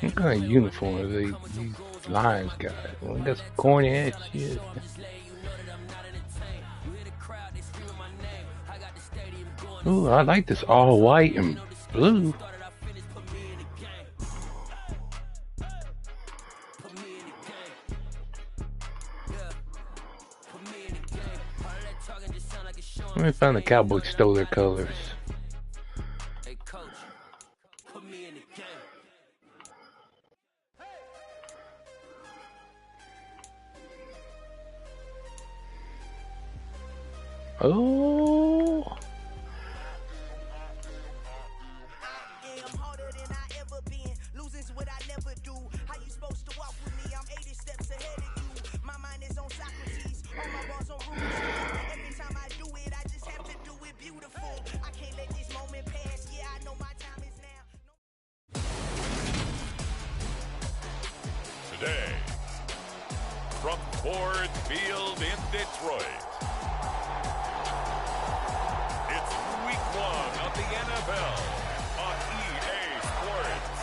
What kind of uniform are these Lions got? Well, that's corny ass shit. Ooh, I like this all white and blue. Let me find the Cowboys stole their colors. Oh. Today, from Ford Field in Detroit, it's week 1 of the NFL on EA Sports.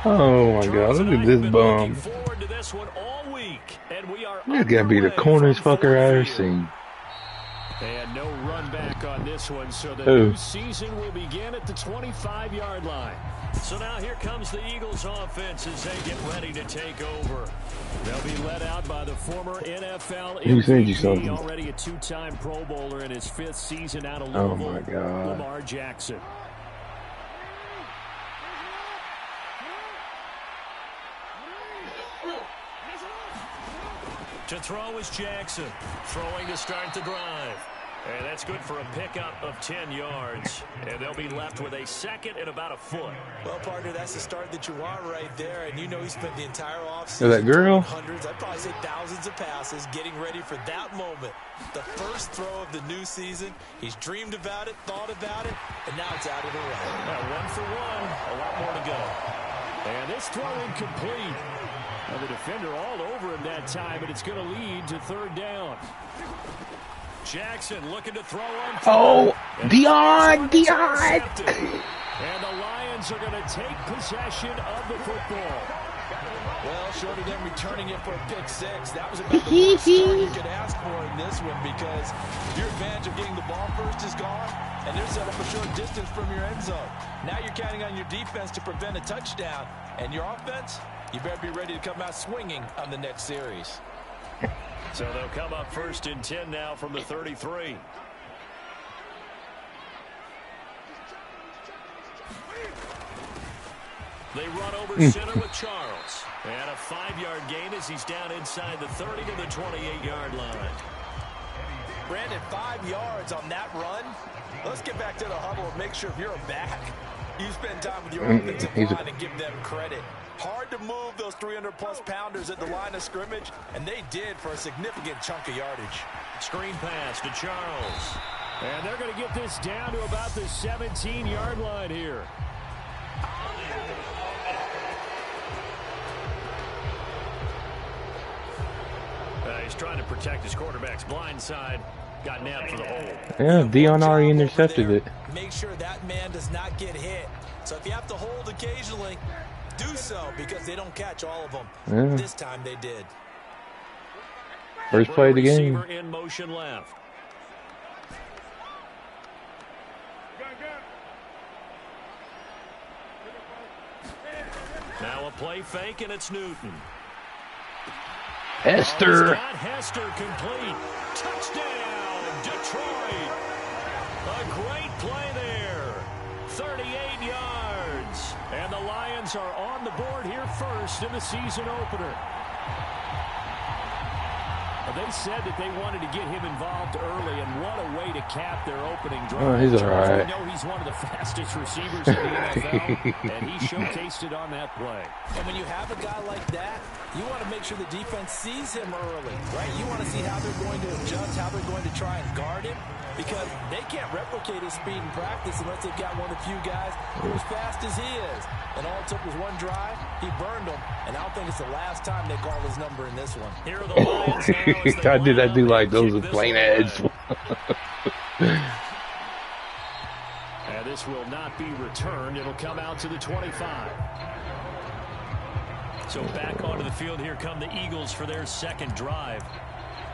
Oh my god, look at this bum. This gotta be the corniest fucker I ever seen. And no run back on this one, so the new season will begin at the 25-yard line. So now here comes the Eagles offense as they get ready to take over. They'll be led out by the former NFL MVP, already a two-time Pro Bowler in his 5th season out of Louisville, oh my god. Lamar Jackson. To throw is Jackson, throwing to start the drive. And that's good for a pickup of 10 yards. And they'll be left with a 2nd and about a foot. Well, partner, that's the start that you want right there. And you know he spent the entire offseason that girl? Hundreds, I'd probably say thousands of passes getting ready for that moment. The first throw of the new season. He's dreamed about it, thought about it, and now it's out of the way. Now 1 for 1, a lot more to go. And this throw incomplete. Now the defender all over him that time, and it's going to lead to 3rd down. Jackson looking to throw on. Oh, Dion! And the Lions are going to take possession of the football. Well, short of them returning it for a pick 6, that was about the best start you could ask for in this one, because your advantage of getting the ball first is gone, and they're set up a short distance from your end zone. Now you're counting on your defense to prevent a touchdown, and your offense, you better be ready to come out swinging on the next series. So they'll come up 1st and 10 now from the 33. They run over center with Charles. And a 5-yard gain as he's down inside the 30 to the 28-yard line. Brandon, 5 yards on that run. Let's get back to the huddle and make sure you're back. You spend time with your offensive line and give them credit. Hard to move those 300-plus pounders at the line of scrimmage, and they did for a significant chunk of yardage. Screen pass to Charles. And they're going to get this down to about the 17-yard line here. He's trying to protect his quarterback's blind side. Got nabbed for the hole. Yeah, Dion already intercepted it. Make sure that man does not get hit. So if you have to hold occasionally, do so, because they don't catch all of them. Yeah. This time they did. First play of the game. In motion left. Now a play fake, and it's Newton. Hester. Hester complete. Touchdown, Detroit. A great play there. 38 yards. And the Lions are on the board here first in the season opener. They said that they wanted to get him involved early, and what a way to cap their opening drive. Oh, he's all right. We know he's one of the fastest receivers in the NFL, and he showcased it on that play. And when you have a guy like that, you want to make sure the defense sees him early, right? You want to see how they're going to adjust, how they're going to try and guard him, because they can't replicate his speed in practice unless they've got one of the few guys who are as fast as he is. And all it took was one drive. He burned them, and I don't think it's the last time they call his number in this one. Here are the Lions now. I do like those with plain edge. And this will not be returned. It'll come out to the 25. So back onto the field, here come the Eagles for their second drive.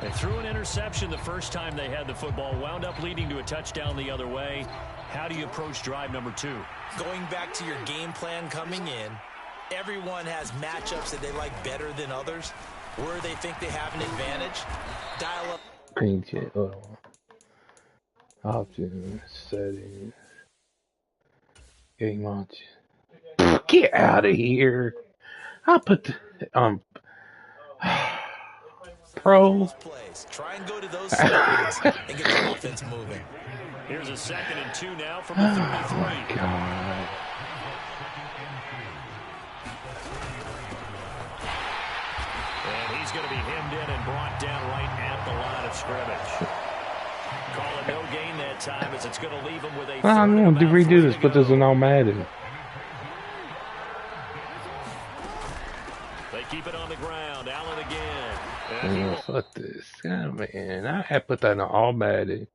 They threw an interception the first time they had the football, wound up leading to a touchdown the other way. How do you approach drive number 2? Going back to your game plan coming in, everyone has matchups that they like better than others, where they think they have an advantage. Dial up. Green check. Options, settings, game launch. Get out of here! I put the pro. Plays. Try and go to those screens and get the offense moving. Here's a 2nd and 2 now from the 33. Oh my God. And he's going to be hemmed in and brought down right at the line of scrimmage. Call it no gain that time, as it's going to leave him with a I'm going to redo this, put this in all Madden. They keep it on the ground. Allen again. Oh, fuck this. Oh, man, I had put that in all Madden.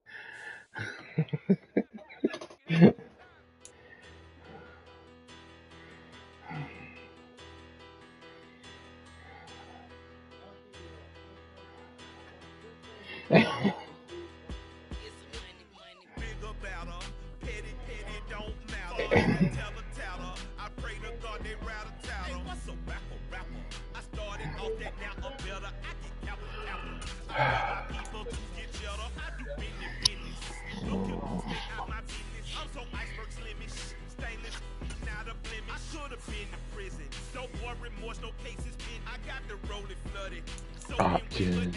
Options.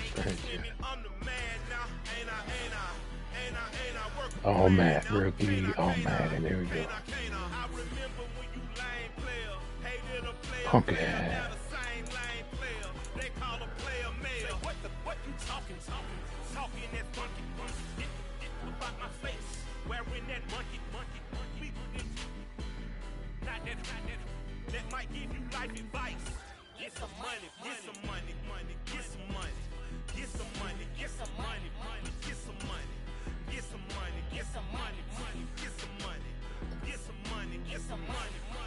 All Matt rookie. All Madden. There we go. Punk ass.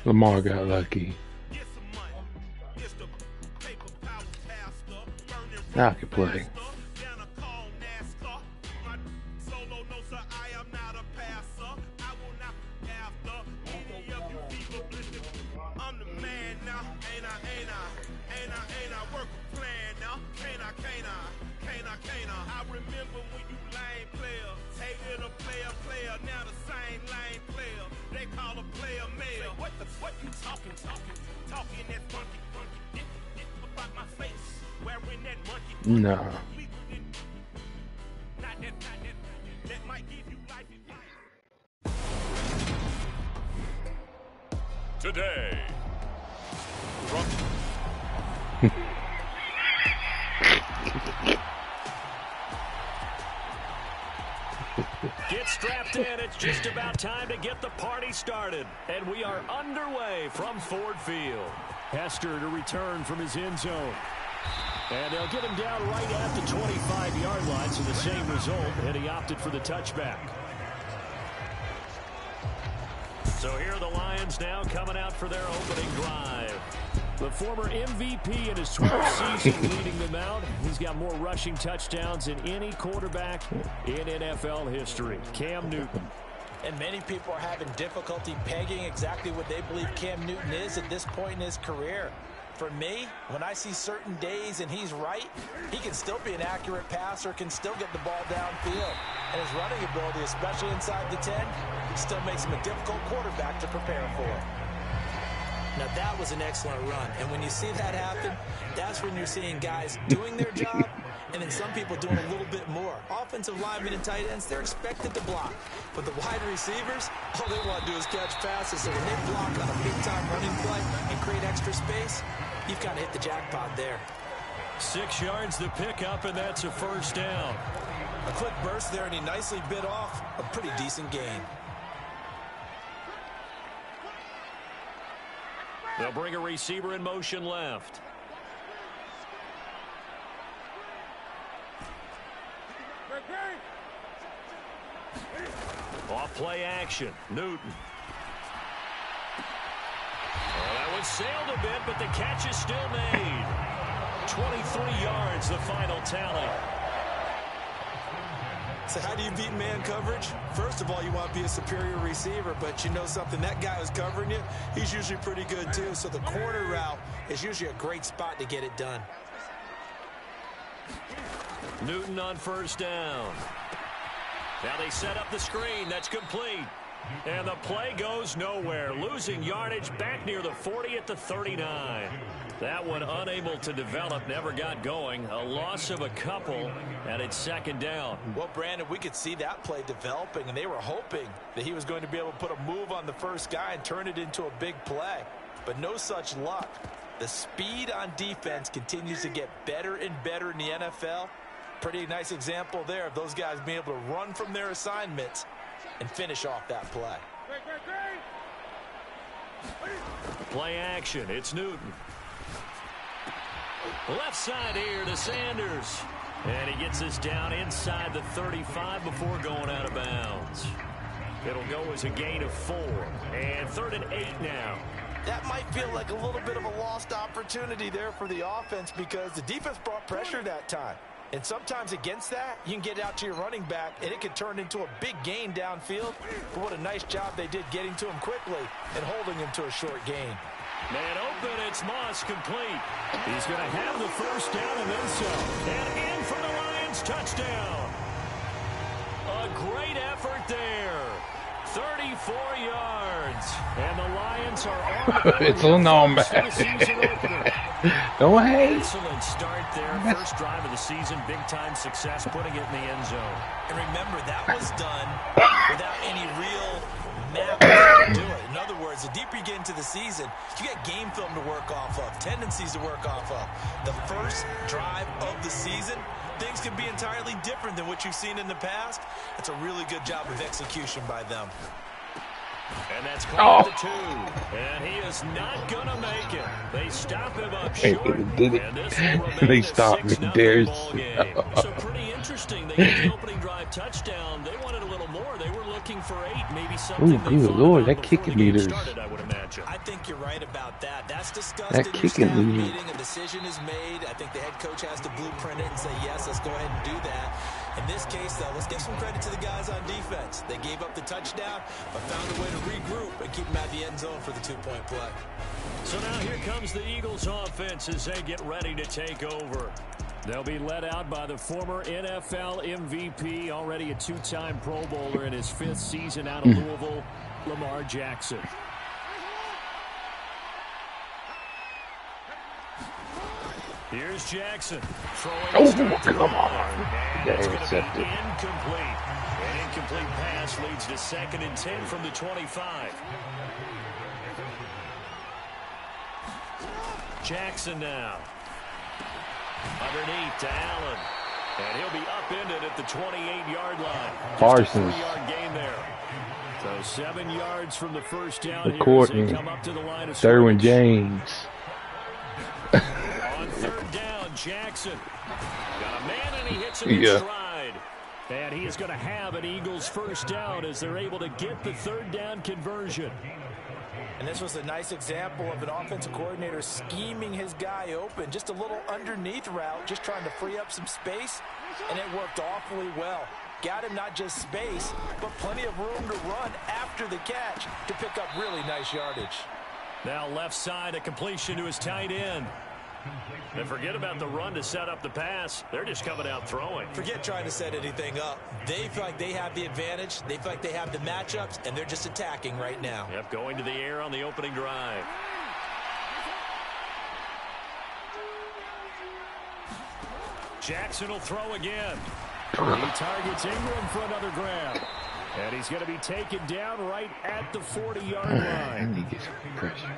Lamar got lucky. Now I can play. No. Today. Get strapped in. It's just about time to get the party started. And we are underway from Ford Field. Hester to return from his end zone. And they'll get him down right at the 25-yard line, so the same result, and he opted for the touchback. So here are the Lions now coming out for their opening drive. The former MVP in his 12th season leading them out. He's got more rushing touchdowns than any quarterback in NFL history. Cam Newton. And many people are having difficulty pegging exactly what they believe Cam Newton is at this point in his career. For me, when I see certain days and he's right, he can still be an accurate passer, can still get the ball downfield. And his running ability, especially inside the 10, still makes him a difficult quarterback to prepare for. Now that was an excellent run. And when you see that happen, that's when you're seeing guys doing their job and then some people doing a little bit more. Offensive linemen and tight ends, they're expected to block. But the wide receivers, all they want to do is catch passes. So when they block on a big-time running play and create extra space, you've kind of hit the jackpot there. 6 yards to pick up, and that's a first down. A quick burst there, and he nicely bit off a pretty decent gain. They'll bring a receiver in motion left. Off play action. Newton. Oh, that one sailed a bit, but the catch is still made. 23 yards, the final tally. So how do you beat man coverage? First of all, you want to be a superior receiver, but you know something, that guy who's covering you, he's usually pretty good too. So the corner route is usually a great spot to get it done. Newton on first down. Now they set up the screen. That's complete. And the play goes nowhere. Losing yardage back near the 40 at the 39. That one unable to develop, never got going. A loss of a couple, and it's second down. Well, Brandon, we could see that play developing, and they were hoping that he was going to be able to put a move on the first guy and turn it into a big play. But no such luck. The speed on defense continues to get better and better in the NFL. Pretty nice example there of those guys being able to run from their assignments and finish off that play. Play action. It's Newton. Left side here to Sanders. And he gets this down inside the 35 before going out of bounds. It'll go as a gain of 4. And 3rd and 8 now. That might feel like a little bit of a lost opportunity there for the offense because the defense brought pressure that time. And sometimes against that, you can get out to your running back, and it could turn into a big gain downfield. But what a nice job they did getting to him quickly and holding him to a short gain. Man open, it's Moss complete. He's going to have the first down and then some. And in for the Lions, touchdown. A great effort there. 34 yards. And the Lions are on. It's a no man. Don't hate. Excellent start there. First drive of the season. Big time success putting it in the end zone. And remember, that was done without any real mapping to do it. In other words, the deeper you get into the season, you get game film to work off of, tendencies to work off of. The first drive of the season, things can be entirely different than what you've seen in the past. It's a really good job of execution by them. And that's called the 2. And he is not going to make it. They stop him up short. Did it? And this will remain They a stopped me. 6-0 There's ball game. So pretty interesting. They get the opening drive touchdown. They wanted a little more. They were looking for 8, maybe something. Oh, good Lord, that kicking meters. Started, I would imagine. I think you're right about that. That's discussed That in your kicking staff lead. meeting. A decision is made. I think the head coach has to blueprint it and say, yes, let's go ahead and do that. In this case, though, let's give some credit to the guys on defense. They gave up the touchdown, but found a way to regroup and keep them at the end zone for the 2-point play. So now here comes the Eagles offense as they get ready to take over. They'll be led out by the former NFL MVP, already a 2-time Pro Bowler in his 5th season out of Louisville, Lamar Jackson. Here's Jackson. Oh, come on. And it's going to be Intercepted. incomplete. An incomplete pass leads to 2nd and 10 from the 25. Jackson now. Underneath to Allen. And he'll be upended at the 28-yard line. Parsons. Just a 3-yard gain there. So 7 yards from the first down The here Courtney. as they come up to the line of Derwin scrimmage. James. On 3rd down, Jackson. Got a man and he hits him in Yeah. stride. And he is going to have an Eagles first down as they're able to get the third down conversion. And this was a nice example of an offensive coordinator scheming his guy open. Just a little underneath route, just trying to free up some space, and it worked awfully well. Got him not just space, but plenty of room to run after the catch to pick up really nice yardage. Now left side, a completion to his tight end. And forget about the run to set up the pass. They're just coming out throwing. Forget trying to set anything up. They feel like they have the advantage. They feel like they have the matchups, and they're just attacking right now. Yep, going to the air on the opening drive. Jackson will throw again. He targets Ingram for another grab. And he's going to be taken down right at the 40-yard line. And he gets pressure.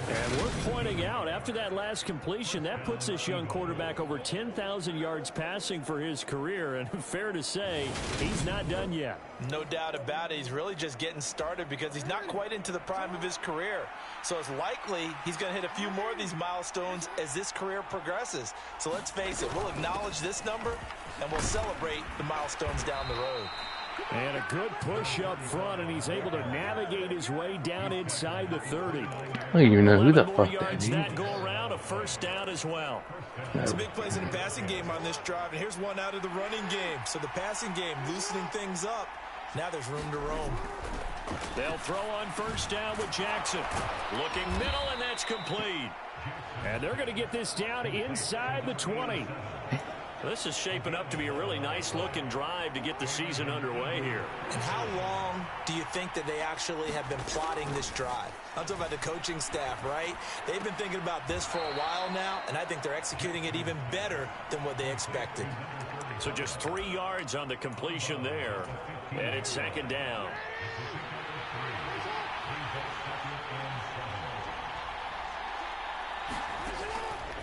And we're pointing out, after that last completion, that puts this young quarterback over 10,000 yards passing for his career. And fair to say, he's not done yet. No doubt about it. He's really just getting started because he's not quite into the prime of his career. So it's likely he's going to hit a few more of these milestones as this career progresses. So let's face it, we'll acknowledge this number and we'll celebrate the milestones down the road. And a good push up front, and he's able to navigate his way down inside the 30. I don't even know who the fuck that is. That go around, a first down as well. Some big plays in the passing game on this drive, and here's one out of the running game. So the passing game loosening things up. Now there's room to roam. They'll throw on first down with Jackson. Looking middle, and that's complete. And they're going to get this down inside the 20. This is shaping up to be a really nice-looking drive to get the season underway here. And how long do you think that they actually have been plotting this drive? I'm talking about the coaching staff, right? They've been thinking about this for a while now, and I think they're executing it even better than what they expected. So just 3 yards on the completion there, and it's second down.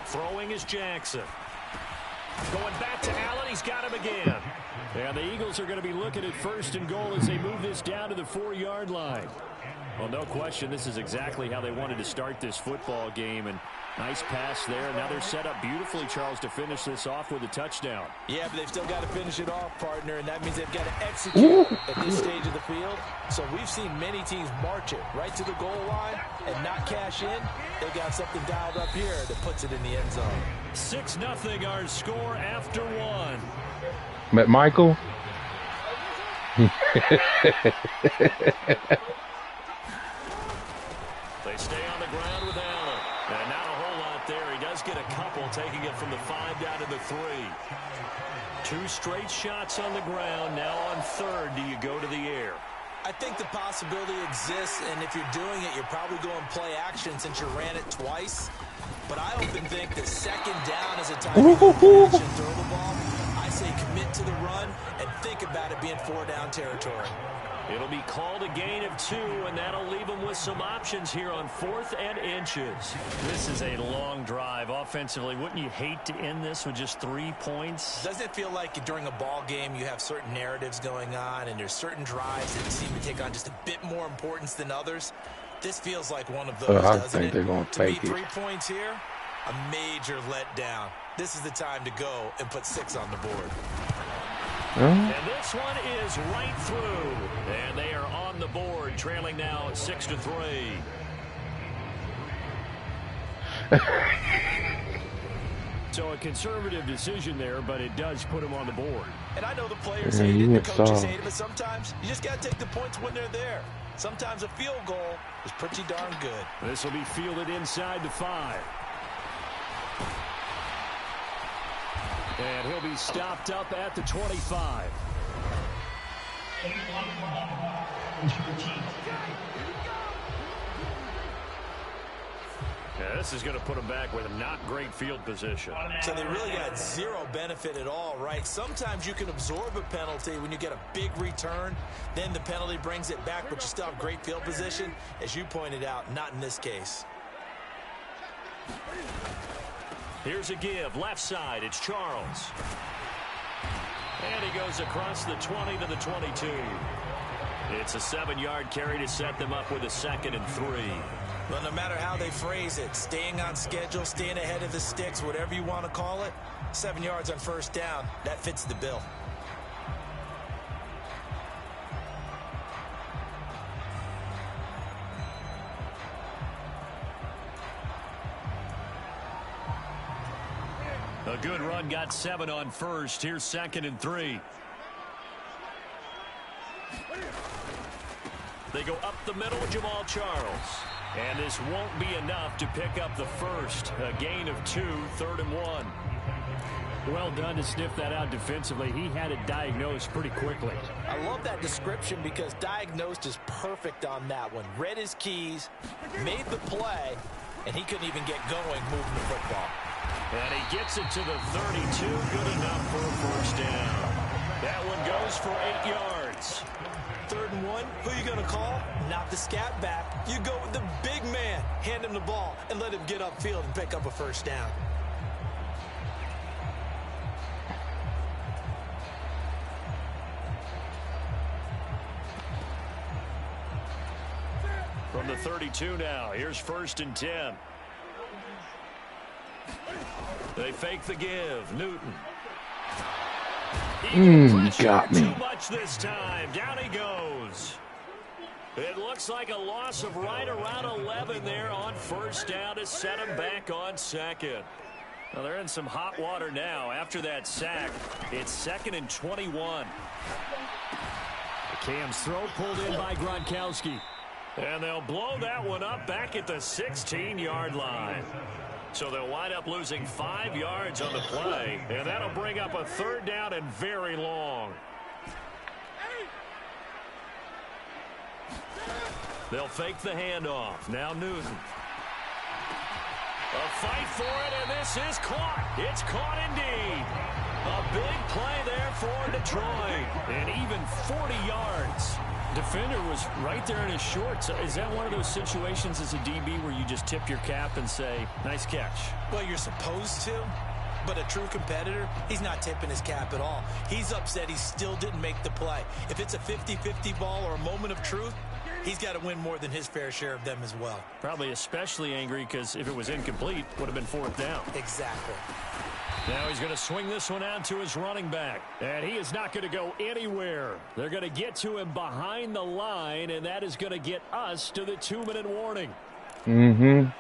Throwing is Jackson. Going back to Allen, he's got him again. And the Eagles are going to be looking at first and goal as they move this down to the 4-yard line. Well, no question, this is exactly how they wanted to start this football game. And nice pass there. And now they're set up beautifully, Charles, to finish this off with a touchdown. Yeah, but they've still got to finish it off, partner, and that means they've got to execute at this stage of the field. So we've seen many teams march it right to the goal line and not cash in. They've got something dialed up here that puts it in the end zone. 6-0 our score after one. Met Michael. They stay on the ground with Allen. And not a whole lot there. He does get a couple, taking it from the 5 down to the 3. 2 straight shots on the ground. Now on third, do you go to the air? I think the possibility exists, and if you're doing it, you're probably going play action since you ran it twice. But I often think that second down is a time to throw the ball. I say commit to the run and think about it being 4-down territory. It'll be called a gain of 2, and that'll leave them with some options here on 4th and inches. This is a long drive offensively. Wouldn't you hate to end this with just 3 points? Doesn't it feel like during a ball game you have certain narratives going on and there's certain drives that seem to take on just a bit more importance than others? This feels like one of those, I doesn't think it? they're going to take it. 3 points here, a major letdown. This is the time to go and put 6 on the board. And this one is right through. And they are on the board, trailing now 6-3. So a conservative decision there, but it does put them on the board. And I know the players hate it, the coaches hate it, but sometimes you just got to take the points when they're there. Sometimes a field goal is pretty darn good. This will be fielded inside the 5. And he'll be stopped up at the 25. Yeah, this is going to put them back with a not great field position. So they really got zero benefit at all, right? Sometimes you can absorb a penalty when you get a big return. Then the penalty brings it back, but you still have great field position. As you pointed out, not in this case. Here's a give. Left side, it's Charles. And he goes across the 20 to the 22. It's a 7-yard carry to set them up with a 2nd and 3. Well, no matter how they phrase it, staying on schedule, staying ahead of the sticks, whatever you want to call it, 7 yards on first down, that fits the bill. A good run got 7 on first. Here's 2nd and 3. They go up the middle with Jamaal Charles. And this won't be enough to pick up the first. A gain of 2, 3rd and 1. Well done to sniff that out defensively. He had it diagnosed pretty quickly. I love that description because diagnosed is perfect on that one. Read his keys, made the play, and he couldn't even get going moving the football. And he gets it to the 32. Good enough for a first down. That one goes for 8 yards. 3rd and 1, who you going to call? Not the scat back. You go with the big man. Hand him the ball and let him get upfield and pick up a first down. From the 32 now, here's 1st and 10. They fake the give. Newton. Got me. Too much this time. Down he goes. It looks like a loss of right around 11 there on first down to set him back on 2nd. Well, they're in some hot water now. After that sack, it's 2nd and 21. Cam's throw pulled in by Gronkowski. And they'll blow that one up back at the 16-yard line. So they'll wind up losing 5 yards on the play, and that'll bring up a 3rd down and very long. They'll fake the handoff. Now Newton. A fight for it, and this is caught. It's caught indeed. A big play there for Detroit, and even 40 yards. Defender was right there in his shorts. Is that one of those situations as a DB where you just tip your cap and say, nice catch? Well, you're supposed to, but a true competitor, he's not tipping his cap at all. He's upset he still didn't make the play. If it's a 50-50 ball or a moment of truth, he's got to win more than his fair share of them as well. Probably especially angry because if it was incomplete, it would have been 4th down. Exactly. Now he's going to swing this one out to his running back. And he is not going to go anywhere. They're going to get to him behind the line, and that is going to get us to the 2-minute warning. Mm-hmm.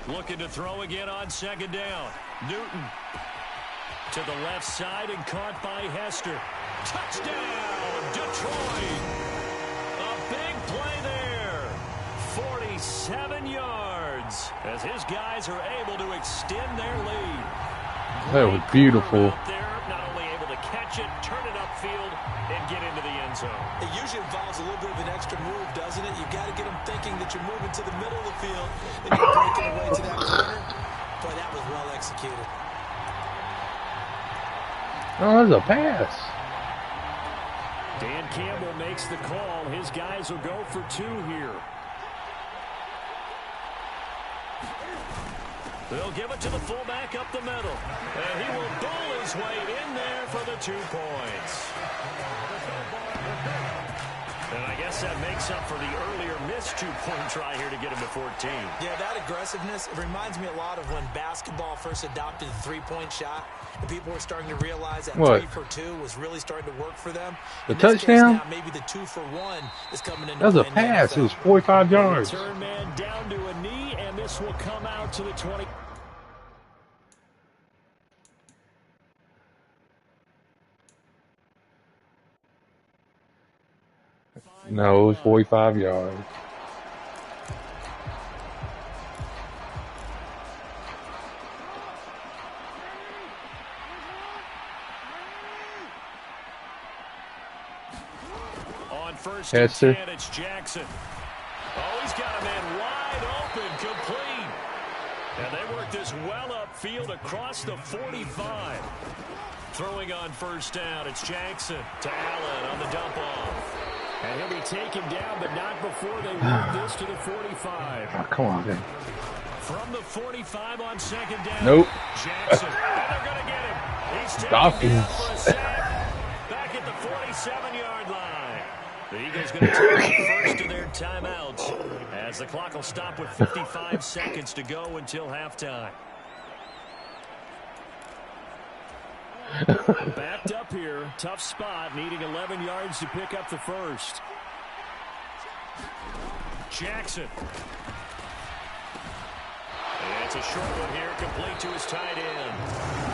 Looking to throw again on 2nd down. Newton to the left side and caught by Hester. Touchdown, Detroit. A big play there. 47 yards as his guys are able to extend their lead. That was beautiful. There, not only able to catch it, turn it upfield, and get into the end zone. It usually involves a little bit of an extra move, doesn't it? You've got to get them thinking that you're moving to the middle of the field and you're breaking away to that corner. Boy, that was well executed. Oh, that's a pass. Dan Campbell makes the call. His guys will go for 2 here. They'll give it to the fullback up the middle. And he will bull his way in there for the 2 points. And I guess that makes up for the earlier missed 2-point try here to get him to 14. Yeah, that aggressiveness, it reminds me a lot of when basketball first adopted the 3-point shot. And people were starting to realize that 3 for 2 was really starting to work for them. The touchdown? Now, maybe the 2 for 1 is coming into That was a pass. It was 45 yards. Turn man down to a knee, and this will come out to the 20. No, it was 45 yards. On first Hester. and 10, it's Jackson. Oh, he's got a man wide open, complete. And they work this well upfield across the 45. Throwing on first down, it's Jackson to Allen on the dump off. And he'll be taken down, but not before they move this to the 45. Oh, come on, man. From the 45 on second down. Nope. Jackson. And they're going to get him. He's taken Dawkins. down for a sack. Back at the 47-yard line. The Eagles going to take the first of their timeouts as the clock will stop with 55 seconds to go until halftime. Backed up here. Tough spot. Needing 11 yards to pick up the first. Jackson. And it's a short one here, complete to his tight end.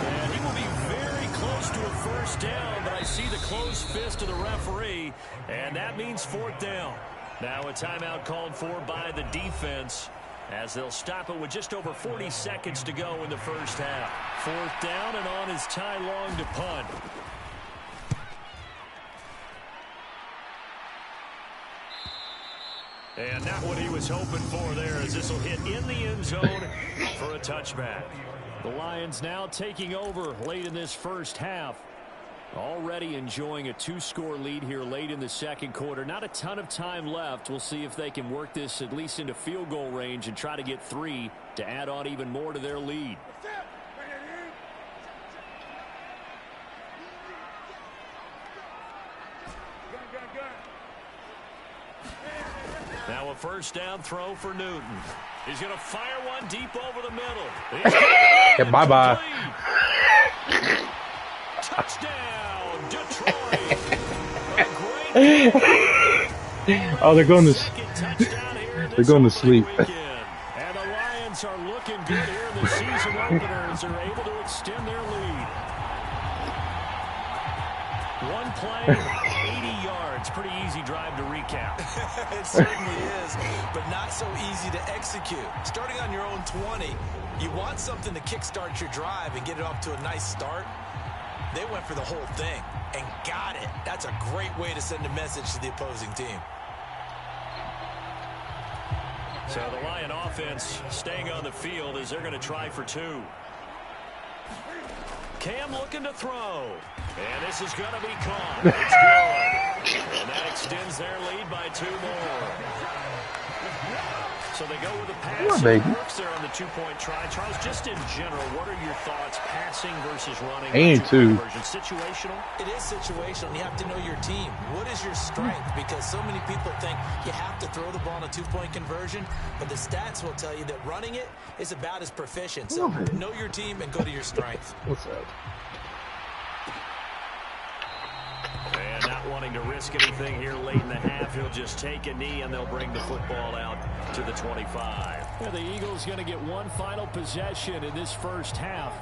And he will be very close to a first down, but I see the closed fist of the referee, and that means fourth down. Now a timeout called for by the defense as they'll stop it with just over 40 seconds to go in the first half. Fourth down, and on is Ty Long to punt. And not what he was hoping for there, as this will hit in the end zone for a touchback. The Lions now taking over late in this first half. Already enjoying a 2-score lead here late in the second quarter. Not a ton of time left. We'll see if they can work this at least into field goal range and try to get 3 to add on even more to their lead. Now a first down throw for Newton. He's going to fire one deep over the middle. Yeah, bye-bye. Touchdown, Detroit. Oh, they're going to sleep. And the Lions are looking good here in the season opener as they're able to extend their lead. One play, 80 yards. Pretty easy drive to recap. It certainly is, but not so easy to execute. Starting on your own 20, you want something to kickstart your drive and get it off to a nice start. They went for the whole thing and got it. That's a great way to send a message to the opposing team. So the Lion offense staying on the field as they're going to try for 2. Cam looking to throw. And this is going to be caught. It's good. And that extends their lead by 2 more. So they go with the pass. Works there on the 2-point try. Charles, just in general, what are your thoughts passing versus running? And 2. Situational? It is situational. You have to know your team. What is your strength? Because so many people think you have to throw the ball in a 2-point conversion, but the stats will tell you that running it is about as proficient. So know your team and go to your strength. What's up? And not wanting to risk anything here late in the half, he'll just take a knee and they'll bring the football out to the 25. And the Eagles going to get one final possession in this first half.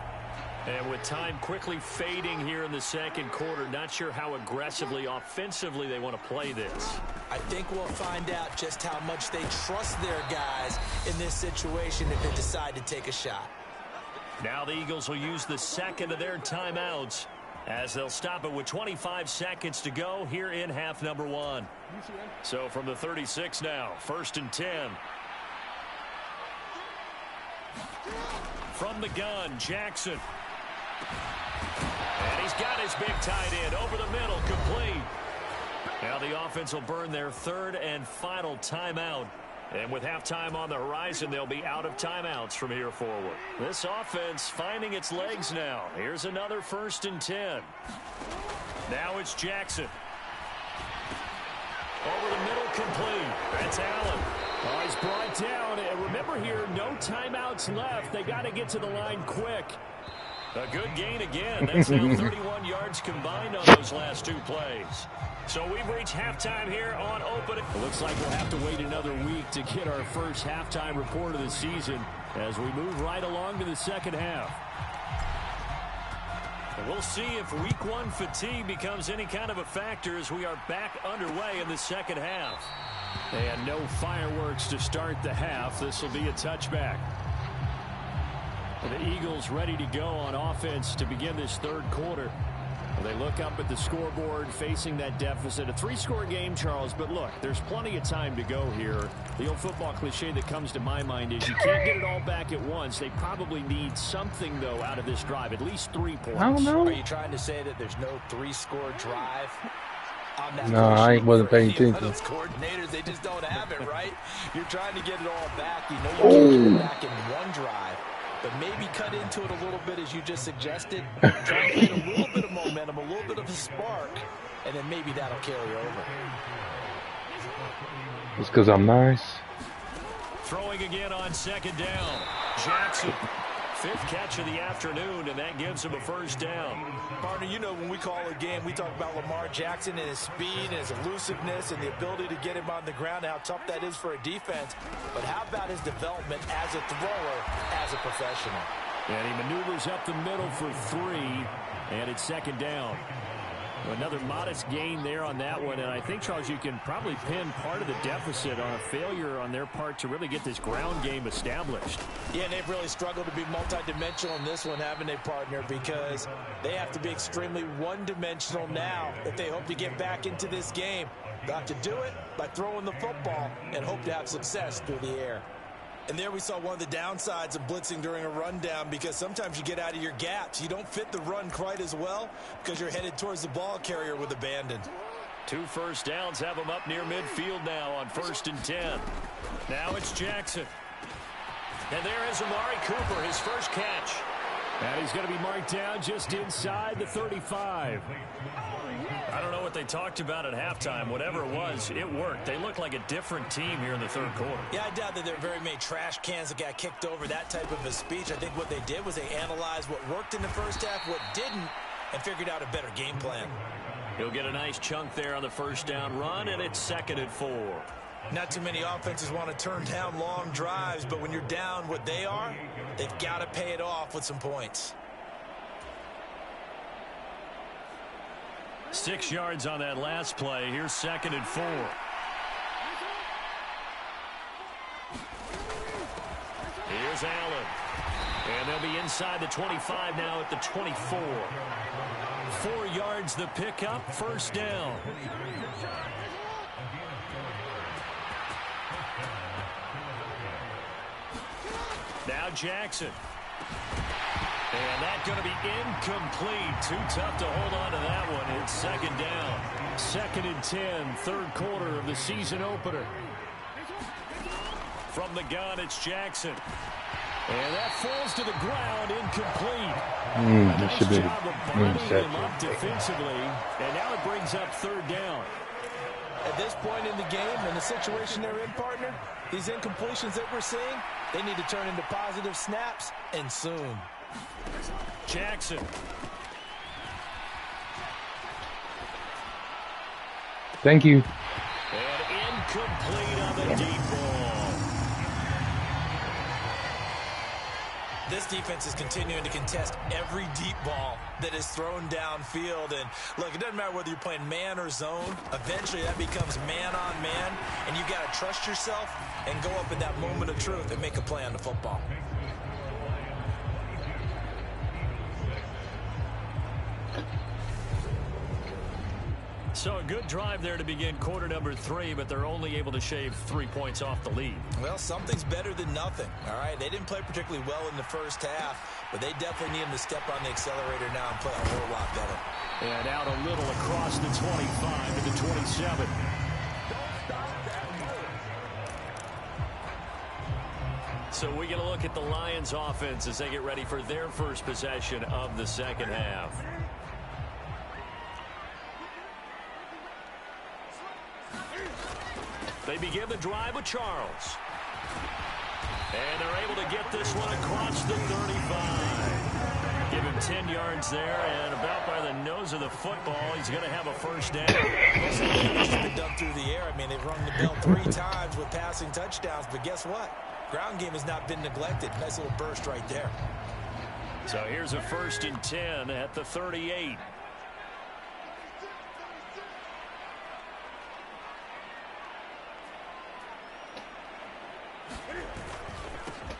And with time quickly fading here in the second quarter, not sure how aggressively, offensively they want to play this. I think we'll find out just how much they trust their guys in this situation if they decide to take a shot. Now the Eagles will use the second of their timeouts as they'll stop it with 25 seconds to go here in half number 1. So from the 36 now, 1st and 10. From the gun, Jackson. And he's got his big tight end over the middle, complete. Now the offense will burn their 3rd and final timeout. And with halftime on the horizon, they'll be out of timeouts from here forward. This offense finding its legs now. Here's another 1st and 10. Now it's Jackson. Over the middle, complete. That's Allen. Oh, he's brought down. And remember here, no timeouts left. They got to get to the line quick. A good gain again. That's now 31 yards combined on those last 2 plays. So we've reached halftime here on opening. It looks like we'll have to wait another week to get our first halftime report of the season as we move right along to the second half. And we'll see if week 1 fatigue becomes any kind of a factor as we are back underway in the second half. And no fireworks to start the half. This will be a touchback. The Eagles ready to go on offense to begin this 3rd quarter. They look up at the scoreboard facing that deficit. A 3-score game, Charles, but look, there's plenty of time to go here. The old football cliche that comes to my mind is you can't get it all back at once. They probably need something, though, out of this drive, at least 3 points. I don't know. Are you trying to say that there's no 3-score drive? No, I wasn't paying attention. Those coordinators, they just don't have it, right? You're trying to get it all back. You know you can't get it back in one drive, but maybe cut into it a little bit as you just suggested. Try and get a little bit of momentum, a little bit of a spark, and then maybe that'll carry over. It's because I'm nice. Throwing again on second down. Jackson. 5th catch of the afternoon, and that gives him a first down. Partner, you know when we call a game, we talk about Lamar Jackson and his speed and his elusiveness and the ability to get him on the ground and how tough that is for a defense. But how about his development as a thrower, as a professional? And he maneuvers up the middle for 3, and it's second down. Another modest gain there on that one, and I think, Charles, you can probably pin part of the deficit on a failure on their part to really get this ground game established. Yeah, and they've really struggled to be multidimensional in this one, haven't they, partner? Because they have to be extremely one-dimensional now if they hope to get back into this game. They'll have to do it by throwing the football and hope to have success through the air. And there we saw one of the downsides of blitzing during a rundown, because sometimes you get out of your gaps. You don't fit the run quite as well because you're headed towards the ball carrier with abandon. 2 first downs have him up near midfield now on 1st and 10. Now it's Jackson. And there is Amari Cooper, his first catch. And he's going to be marked down just inside the 35. I don't know what they talked about at halftime. Whatever it was, it worked. They look like a different team here in the 3rd quarter. Yeah, I doubt that there are very many trash cans that got kicked over, that type of a speech. I think what they did was they analyzed what worked in the first half, what didn't, and figured out a better game plan. He'll get a nice chunk there on the first down run, and it's 2nd and 4. Not too many offenses want to turn down long drives, but when you're down what they are, they've got to pay it off with some points. 6 yards on that last play. Here's 2nd and 4. Here's Allen. And they'll be inside the 25 now at the 24. 4 yards the pickup, first down. Now Jackson. And that's going to be incomplete. Too tough to hold on to that one. It's 2nd down. 2nd and 10, 3rd quarter of the season opener. From the gun, it's Jackson. And that falls to the ground, incomplete. That should be him up defensively, and now it brings up 3rd down. At this point in the game, in the situation they're in, partner, these incompletions that we're seeing, they need to turn into positive snaps, and soon. Jackson. Thank you. And incomplete on the deep ball. This defense is continuing to contest every deep ball that is thrown downfield. And look, it doesn't matter whether you're playing man or zone. Eventually that becomes man on man, and you got to trust yourself and go up in that moment of truth and make a play on the football. So a good drive there to begin quarter number 3, but they're only able to shave 3 points off the lead. Well, something's better than nothing, all right? They didn't play particularly well in the first half, but they definitely need them to step on the accelerator now and play a whole lot better. And out a little across the 25 to the 27. So we're going to look at the Lions offense as they get ready for their first possession of the second half. They begin the drive with Charles. And they're able to get this one across the 35. Give him 10 yards there, and about by the nose of the football, he's going to have a first down. Most of the damage has been done through the air. I mean, they've rung the bell 3 times with passing touchdowns, but guess what? Ground game has not been neglected. Nice little burst right there. So here's a 1st and 10 at the 38.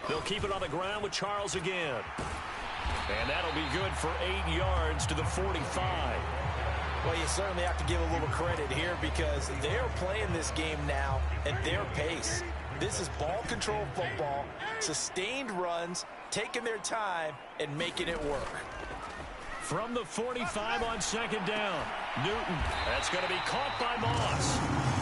They'll keep it on the ground with Charles again. And that'll be good for 8 yards to the 45. Well, you certainly have to give a little credit here because they're playing this game now at their pace. This is ball control football, sustained runs, taking their time, and making it work. From the 45 on second down. Newton. That's going to be caught by Moss.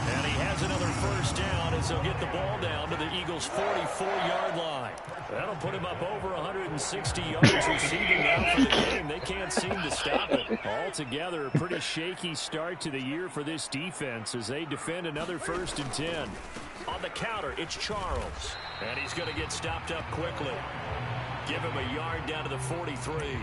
And he has another first down as he'll get the ball down to the Eagles' 44-yard line. That'll put him up over 160 yards receiving now for the game. They can't seem to stop it. Altogether, a pretty shaky start to the year for this defense as they defend another 1st and 10. On the counter, it's Charles. And he's going to get stopped up quickly. Give him a yard down to the 43.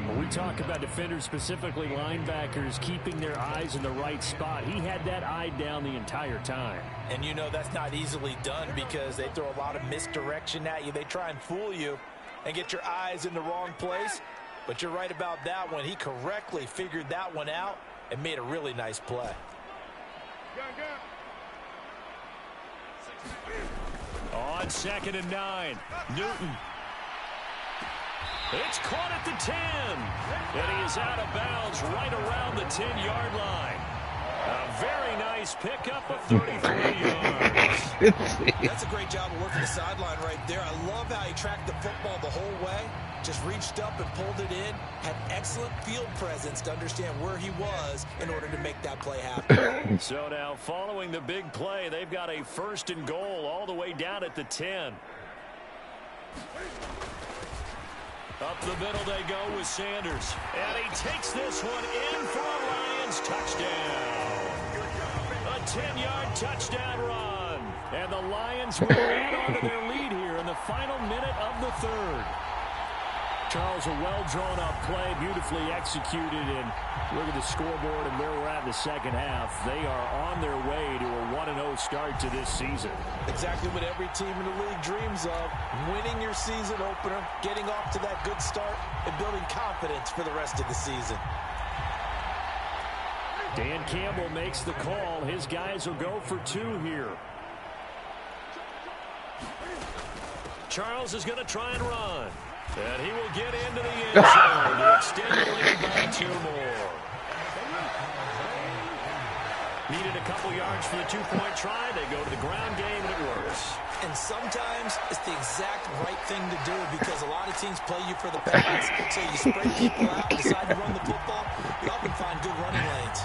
When we talk about defenders, specifically linebackers, keeping their eyes in the right spot, he had that eye down the entire time. And you know that's not easily done because they throw a lot of misdirection at you. They try and fool you and get your eyes in the wrong place. But you're right about that one. He correctly figured that one out and made a really nice play. On 2nd and 9, Newton. It's caught at the 10. And he is out of bounds right around the 10-yard line. A very nice pickup of 33 yards. That's a great job of working the sideline right there. I love how he tracked the football the whole way. Just reached up and pulled it in. Had excellent field presence to understand where he was in order to make that play happen. So now following the big play, they've got a 1st and goal all the way down at the 10. Up the middle they go with Sanders. And he takes this one in for a Lions touchdown. A 10-yard touchdown run. And the Lions will add on to their lead here in the final minute of the 3rd. Charles, a well-drawn-up play, beautifully executed, and look at the scoreboard and where we're at in the second half. They are on their way to a 1-0 start to this season. Exactly what every team in the league dreams of, winning your season opener, getting off to that good start, and building confidence for the rest of the season. Dan Campbell makes the call. His guys will go for 2 here. Charles is going to try and run. And he will get into the end zone to extend the lead by 2 more. Needed a couple yards for the 2-point try. They go to the ground game, and it works. And sometimes it's the exact right thing to do because a lot of teams play you for the pass. So you spread people out, decide to run the football. You often find good running lanes.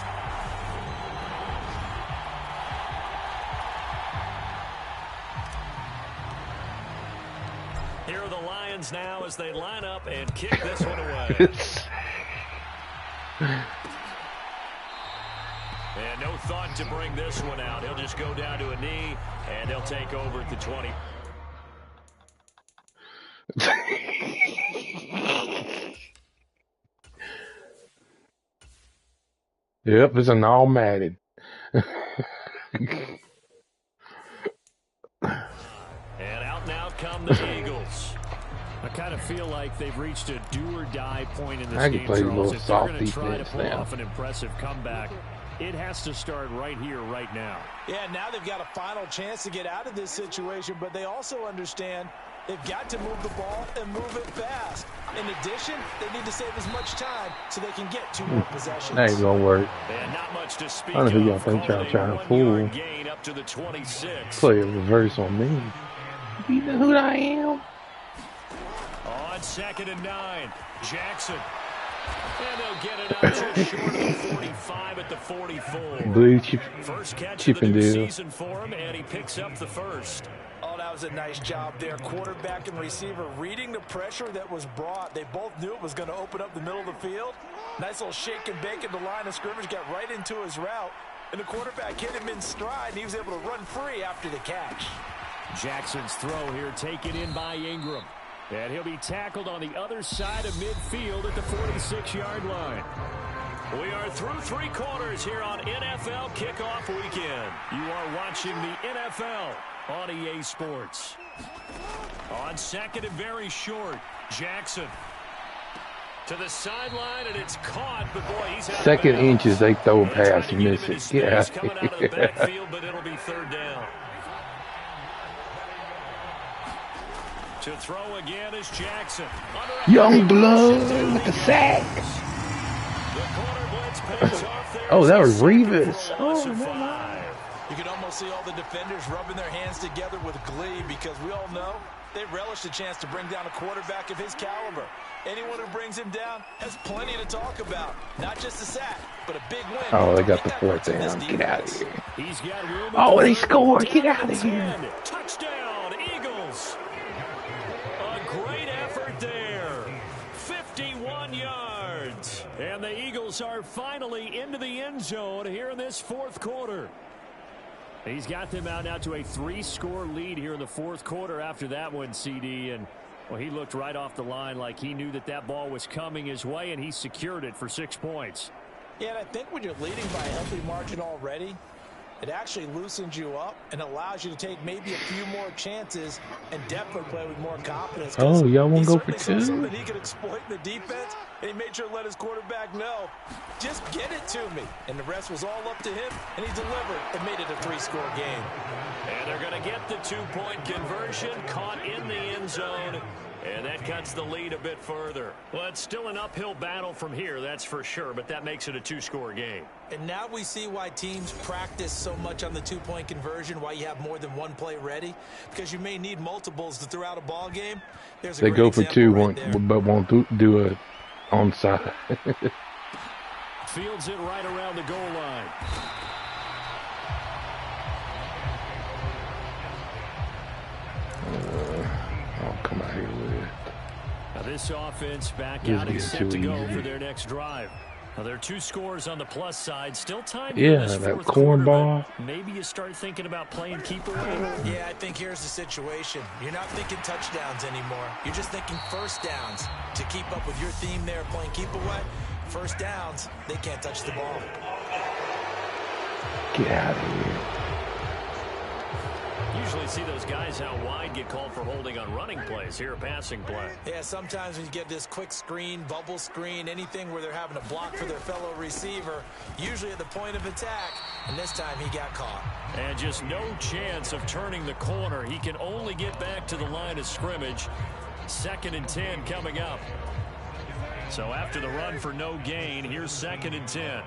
Here are the Lions now as they line up and kick this one away. And no thought to bring this one out. He'll just go down to a knee, and he'll take over at the 20. Yep, it's an automatic. Come the Eagles. I kind of feel like they've reached a do-or-die point in this game, Charles. If they're going to try to pull off an impressive comeback, it has to start right here, right now. Yeah, now they've got a final chance to get out of this situation, but they also understand they've got to move the ball and move it fast. In addition, they need to save as much time so they can get 2 more possessions. That ain't going to work. And not much to speak I don't know who y'all of. think y'all trying to fool. Gain up to the 26. Play a reverse on me. You know who I am? On 2nd and 9, Jackson. And they'll get it out just short of the 45 at the 44. Blue First catch chip of the and new deal. season for him, and he picks up the first. Oh, that was a nice job there. Quarterback and receiver reading the pressure that was brought. They both knew it was going to open up the middle of the field. Nice little shake and bake at the line of scrimmage, got right into his route. And the quarterback hit him in stride, and he was able to run free after the catch. Jackson's throw here taken in by Ingram. And he'll be tackled on the other side of midfield at the 46-yard line. We are through 3 quarters here on NFL Kickoff Weekend. You are watching the NFL on EA Sports. On 2nd and very short, Jackson to the sideline, and it's caught, but boy, he's out 2nd of inches, they throw a pass and miss it. Yeah. Coming out of the backfield, but it'll be 3rd down. To throw again is Jackson. Young blood with the sack. Oh, that was Revis. Oh, You can almost see all the defenders rubbing their hands together with glee because we all know They relish the chance to bring down a quarterback of his caliber. Anyone who brings him down has plenty to talk about. Not just a sack, but a big win. Oh, they got the fourth down. Get out of here. He's got room. Oh, they scored. Get out of here. Touchdown, Eagles. A great effort there. 51 yards. And the Eagles are finally into the end zone here in this fourth quarter. He's got them out now to a 3-score lead here in the fourth quarter after that one, CD. And, well, he looked right off the line like he knew that that ball was coming his way, and he secured it for 6 points. Yeah, and I think when you're leading by a healthy margin already, it actually loosens you up and allows you to take maybe a few more chances and definitely play with more confidence. Oh, y'all want to go for two? Something he could exploit in the defense, and he made sure to let his quarterback know, just get it to me. And the rest was all up to him, and he delivered and made it a 3-score game. And they're going to get the 2-point conversion, caught in the end zone. And that cuts the lead a bit further. Well, it's still an uphill battle from here, that's for sure, but that makes it a 2-score game. And now we see why teams practice so much on the 2-point conversion, why you have more than one play ready, because you may need multiples to throw out a ball game. There's a They go for two, right but won't do a onside. Fields it right around the goal line. I'll come out here with it. Now this offense back This out and is set too to go easy. for their next drive. Now there are 2 scores on the plus side. Still time Yeah, in this that fourth corn quarter, ball. but maybe you start thinking about playing keeper away. Yeah, I think here's the situation. You're not thinking touchdowns anymore. You're just thinking first downs. To keep up with your theme there, playing keep away, first downs, they can't touch the ball. Get out of here. Usually see those guys out wide get called for holding on running plays. Here a passing play. Yeah, sometimes when you get this quick screen, bubble screen, anything where they're having to block for their fellow receiver, usually at the point of attack, and this time he got caught. And just no chance of turning the corner. He can only get back to the line of scrimmage. 2nd and 10 coming up. So after the run for no gain, here's 2nd and 10.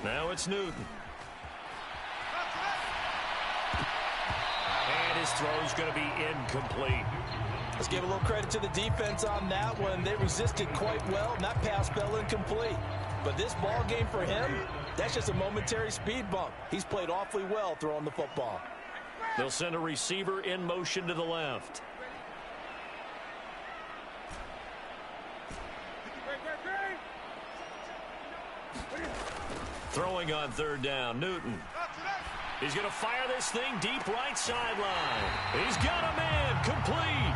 Now it's Newton. And his throw's going to be incomplete. Let's give a little credit to the defense on that one. They resisted quite well, and that pass fell incomplete. But this ball game for him, that's just a momentary speed bump. He's played awfully well throwing the football. They'll send a receiver in motion to the left. Throwing on 3rd down, Newton. He's going to fire this thing deep right sideline. He's got a man, complete.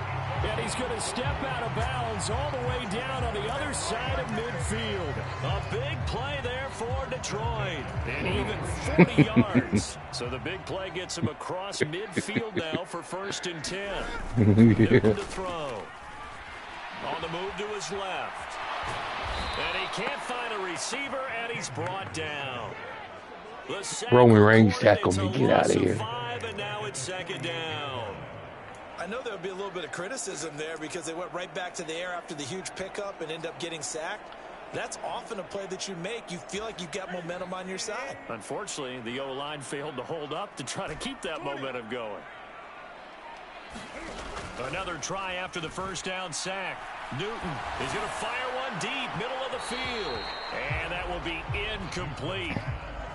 And he's going to step out of bounds all the way down on the other side of midfield. A big play there for Detroit. And even 40 yards. So the big play gets him across midfield now for 1st and 10. Newton to throw. On the move to his left. And he can't find a receiver, and he's brought down. Roman Reigns tackled me. Get out of here. 5, and now it's 2nd down. I know there would be a little bit of criticism there because they went right back to the air after the huge pickup and end up getting sacked. That's often a play that you make. You feel like you've got momentum on your side. Unfortunately, the O-line failed to hold up to try to keep that momentum going. Another try after the 1st down sack. Newton is going to fire one deep, middle of the field. And that will be incomplete.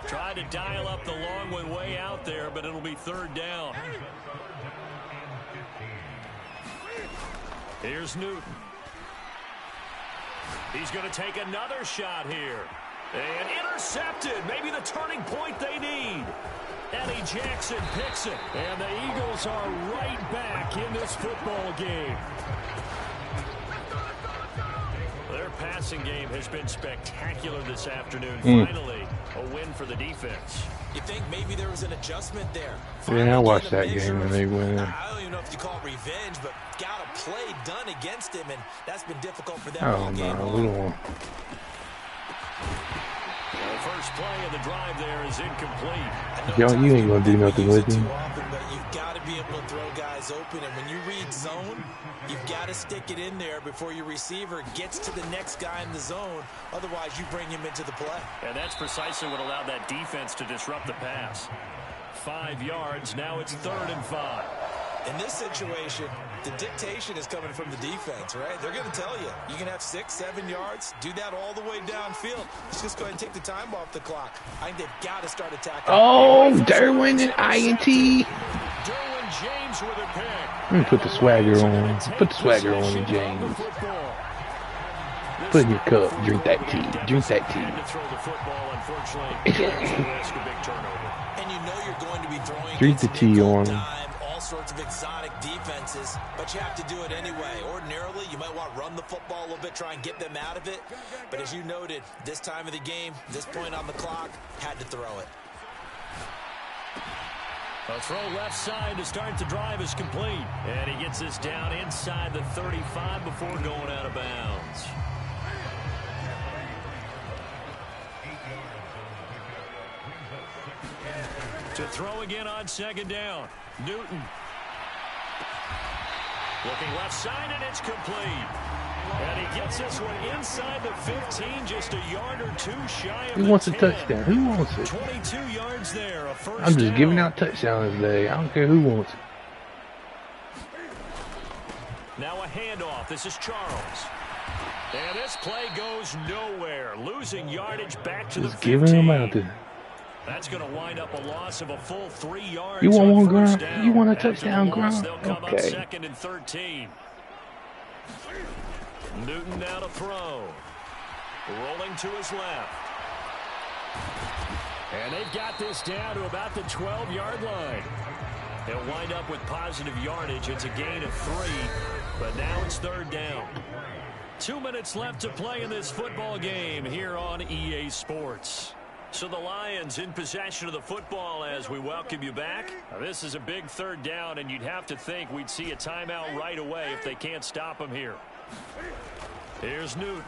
Tried to dial up the long one way out there, but it'll be 3rd down. Here's Newton. He's going to take another shot here. And intercepted. Maybe the turning point they need. Eddie Jackson picks it. And the Eagles are right back in this football game. Their passing game has been spectacular this afternoon. Finally, a win for the defense. You think maybe there was an adjustment there? Yeah, I watched that game and they win. I don't even know if you call it revenge, but got a play done against him, and that's been difficult for them Oh, all game no, long. we don't want. The first play of the drive there is incomplete. Yo, you ain't gonna do nothing with him. But you've got to be able to throw guys open, and when you read zone, you've got to stick it in there before your receiver gets to the next guy in the zone. Otherwise, you bring him into the play. And that's precisely what allowed that defense to disrupt the pass. 5 yards. Now it's 3rd and 5. In this situation, the dictation is coming from the defense, right? They're going to tell you, you can have 6, 7 yards, do that all the way downfield. Just go ahead and take the time off the clock. I think they've got to start attacking. Oh, Derwin and INT. Derwin James with a pick. Let me put the swagger on. Put the swagger on you, James. Put in your cup. Drink that tea. Drink that tea. And you know you're going to be throwing. Drink the tea on. All sorts of exotic defenses, but you have to do it anyway. Ordinarily, you might want to run the football a little bit, try and get them out of it. But as you noted, this time of the game, this point on the clock, had to throw it. A throw left side to start the drive is complete. And he gets this down inside the 35 before going out of bounds. To throw again on 2nd down. Newton. Looking left side, and it's complete. And he gets this one inside the 15, just a yard or 2 shy of the 10. Who wants a touchdown? Who wants it? 22 yards there, a first I'm just down. giving out touchdowns today. I don't care who wants it. Now a handoff. This is Charles. And this play goes nowhere. Losing yardage back to Just the 15. giving them out there. That's going to wind up a loss of a full 3 yards. You want on one, first Gronk? down. You want a After touchdown, the loss, Gronk? they'll come up Okay. 2nd and 13. Newton now to throw. Rolling to his left. And they've got this down to about the 12-yard line. They'll wind up with positive yardage. It's a gain of 3, but now it's 3rd down. 2 minutes left to play in this football game here on EA Sports. So the Lions in possession of the football as we welcome you back. Now, this is a big 3rd down, and you'd have to think we'd see a timeout right away if they can't stop him here. Here's Newton.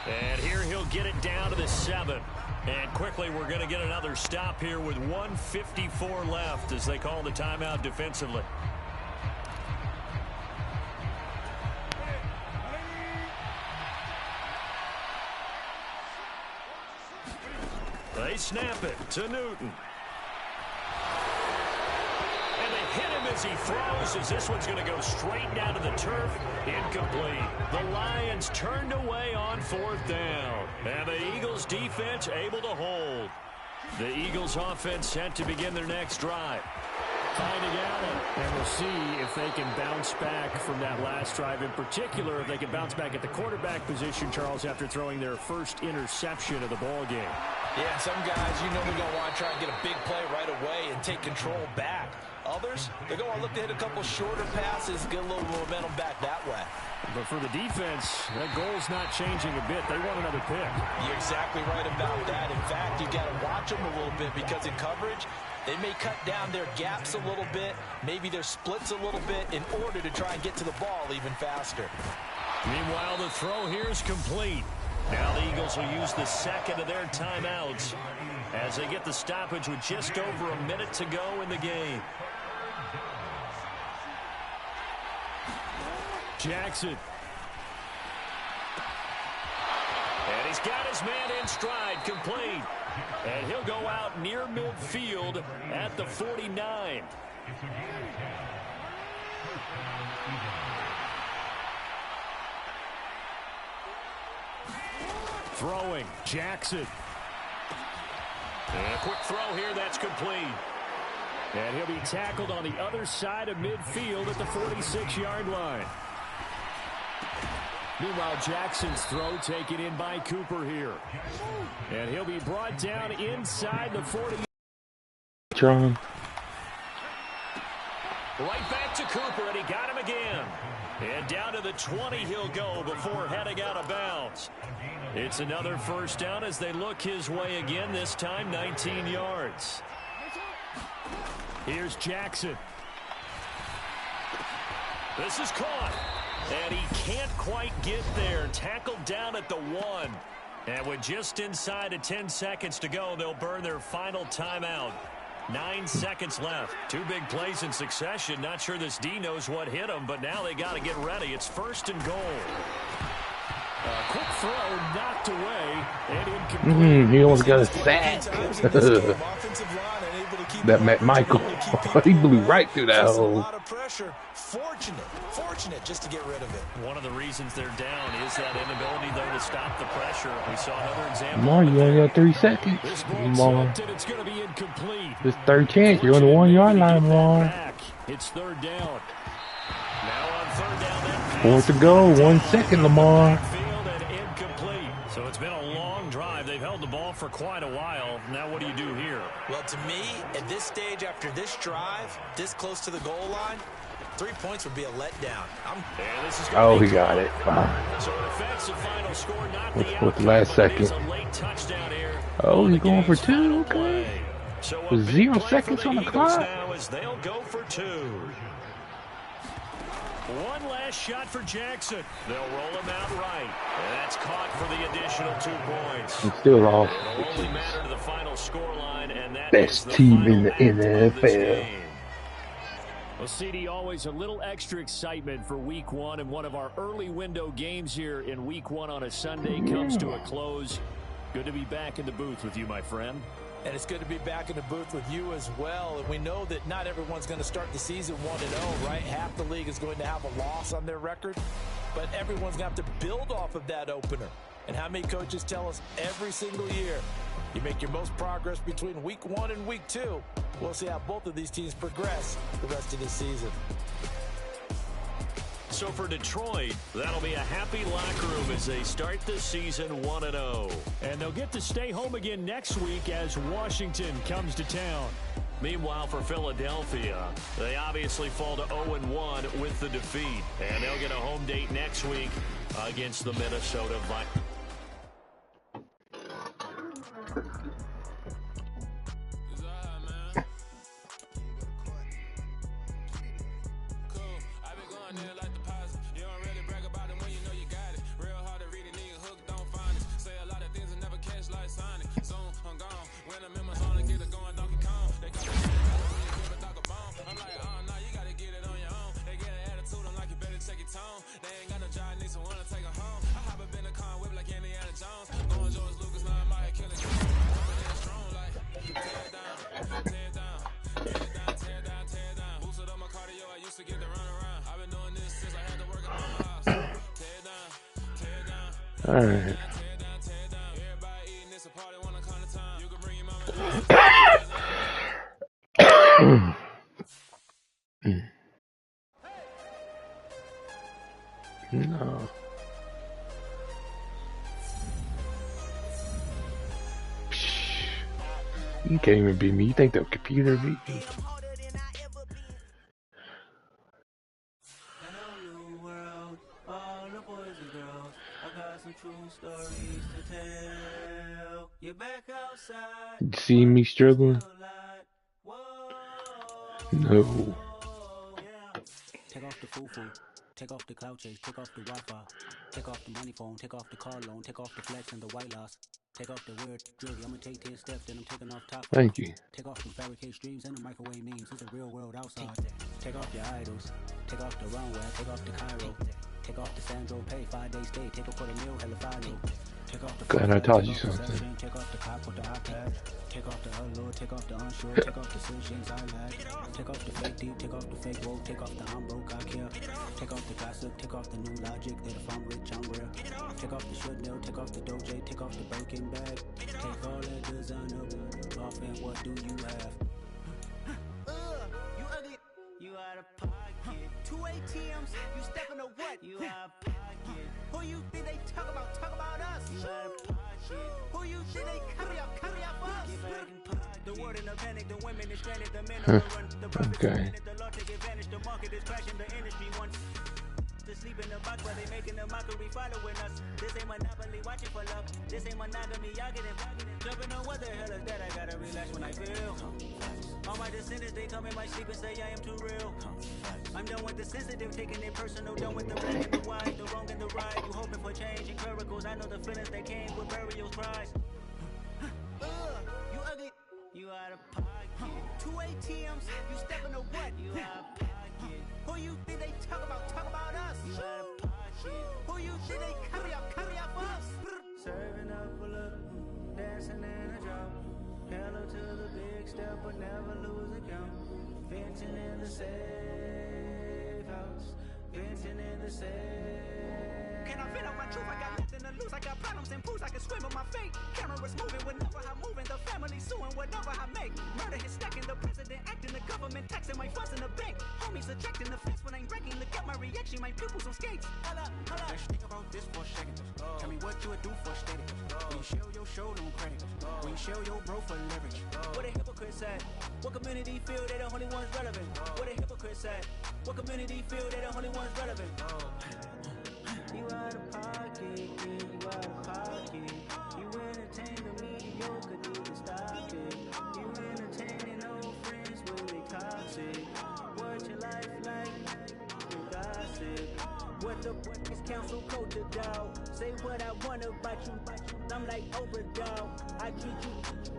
And here he'll get it down to the 7. And quickly we're going to get another stop here with 1:54 left as they call the timeout defensively. They snap it to Newton. And they hit him as he throws, as this one's going to go straight down to the turf. Incomplete. The Lions turned away on 4th down. And the Eagles defense able to hold. The Eagles offense set to begin their next drive. Finding Allen. And we'll see if they can bounce back from that last drive. In particular, if they can bounce back at the quarterback position, Charles, after throwing their first interception of the ball game. Yeah, some guys, you know, they're going to want to try and get a big play right away and take control back. Others, they're going to look to hit a couple shorter passes, get a little momentum back that way. But for the defense, that goal's not changing a bit. They want another pick. You're exactly right about that. In fact, you've got to watch them a little bit because in coverage, they may cut down their gaps a little bit, maybe their splits a little bit in order to try and get to the ball even faster. Meanwhile, the throw here is complete. Now the Eagles will use the 2nd of their timeouts as they get the stoppage with just over a minute to go in the game. Jackson. And he's got his man in stride, complete. And he'll go out near midfield at the 49. Throwing, Jackson. And a quick throw here, that's complete. And he'll be tackled on the other side of midfield at the 46-yard line. Meanwhile, Jackson's throw taken in by Cooper here. And he'll be brought down inside the 40. Trying. Right back to Cooper, and he got him again. And down to the 20 he'll go before heading out of bounds. It's another first down as they look his way again, this time 19 yards. Here's Jackson. This is caught. And he can't quite get there. Tackled down at the 1. And with just inside of 10 seconds to go, they'll burn their final timeout. 9 seconds left. 2 big plays in succession. Not sure this D knows what hit him, but now they got to get ready. It's 1st and goal. A quick throw knocked away and incomplete. He almost got a sack. That Matt Michael. He blew right through that hole. A lot of pressure. Fortunate just to get rid of it. One of the reasons they're down is that inability, though, to stop the pressure. We saw another example. Lamar, you only got 3 seconds. Lamar. It's going to be incomplete. This 3rd chance. You're on the 1-yard line, Lamar. It's 3rd down. Now on 3rd down. 4th to go. 1 second, Lamar. So it's been a long drive. They've held the ball for quite a while. Now what do you do here? Well, to me, at this stage, after this drive, this close to the goal line, 3 points would be a letdown. Oh, he got it. So an offensive final score, not with the last second. Oh, he's going for 2. Okay. With 0 seconds on the clock. Now as they'll go for 2. One last shot for Jackson. They'll roll him out right. And that's caught for the additional 2 points. He's still off. It'll only matter to the final score line, and that best team in the NFL. Well, CD, always a little extra excitement for Week 1, and one of our early window games here in Week 1 on a Sunday comes to a close. Good to be back in the booth with you, my friend. And it's good to be back in the booth with you as well. And we know that not everyone's going to start the season 1-0, right? Half the league is going to have a loss on their record. But everyone's going to have to build off of that opener. And how many coaches tell us every single year, you make your most progress between Week 1 and Week 2. We'll see how both of these teams progress the rest of the season. So for Detroit, that'll be a happy locker room as they start the season 1-0. And they'll get to stay home again next week as Washington comes to town. Meanwhile, for Philadelphia, they obviously fall to 0-1 with the defeat. And they'll get a home date next week against the Minnesota Vikings. All right. No. You can't even beat me. You think the computer beat me? See me struggling? No. Take off the foo-foo, take off the cloud chase, take off the Wi-Fi, take off the money phone, take off the car loan, take off the flex and the white loss, take off the weird jewelry. I'm gonna take 10 steps, then I'm taking off top. Thank you. Take off the fabricate streams and the microwave memes. It's a real world outside. Take off your idols, take off the runway, take off the Cairo, take off the Sandro pay, 5-day stay, take off for the meal, hella follow. Take off the glad I taught you something. Take off the cop with the iPad. Take off the allure, take off the unsure, take off the decisions I lack. Take off the fake deep, take off the fake woke, take off the I'm broke, I care. Take off the gossip, take off the new logic that if I'm rich, I'm rare. Take off the should know, take off the doje, take off the Birkin bag. Take all that designer off and what do you have? You ugly, you out of pocket. 2 ATMs, you stepping to what? You out of pocket. Who you think they talk about? Talk about us. You out of pocket. Who you think they carry up us? The word in the panic, the women is stranded, the men are run. The okay. The law take advantage, the market is crashing, the industry wants to sleep in the box while they making a mockery following us. This ain't monopoly, watching for love. This ain't monogamy, y'all getting jumping on what the hell is that? I gotta relax when I feel. All my descendants, they come in my sleep and say I am too real. I'm done with the sensitive, taking it personal, done with the black and the white, the wrong and the right. You hoping for change and miracles, I know the feelings that came with burials, cries. You ugly, you out of pocket. 2 ATMs, you stepping to what? You out of pocket. Who you think they talk about us? You out of pocket. Who you think they carry out for us? Serving up a little, dancing in a drop. Hello to the big step, but never lose a count. Venting in the safe house, venting in the safe. Can I vent out my truth? I got nothing to lose. I got problems and booze. I can swim with my fate. Cameras moving whenever I'm moving. The family suing whatever I make. Murder is stacking. The president acting. The government taxing my funds in the bank. Homies ejecting the fence when I'm breaking. Look at my reaction. My pupils on skates. Hold up. Let's think about this for a second. Tell me what you would do for status. When you show your show, no credit. When you show your bro for leverage. What a hypocrite said. What community feel they the only ones relevant? What a hypocrite said. What community feel they the only ones relevant? You out of pocket, yeah, you out of pocket. You entertain the mediocre, need to stop it. You entertaining old friends when they toxic. What your life like? You gossip. What the fuck is council culture, dog? Say what I want about you. I'm like overdog. I treat you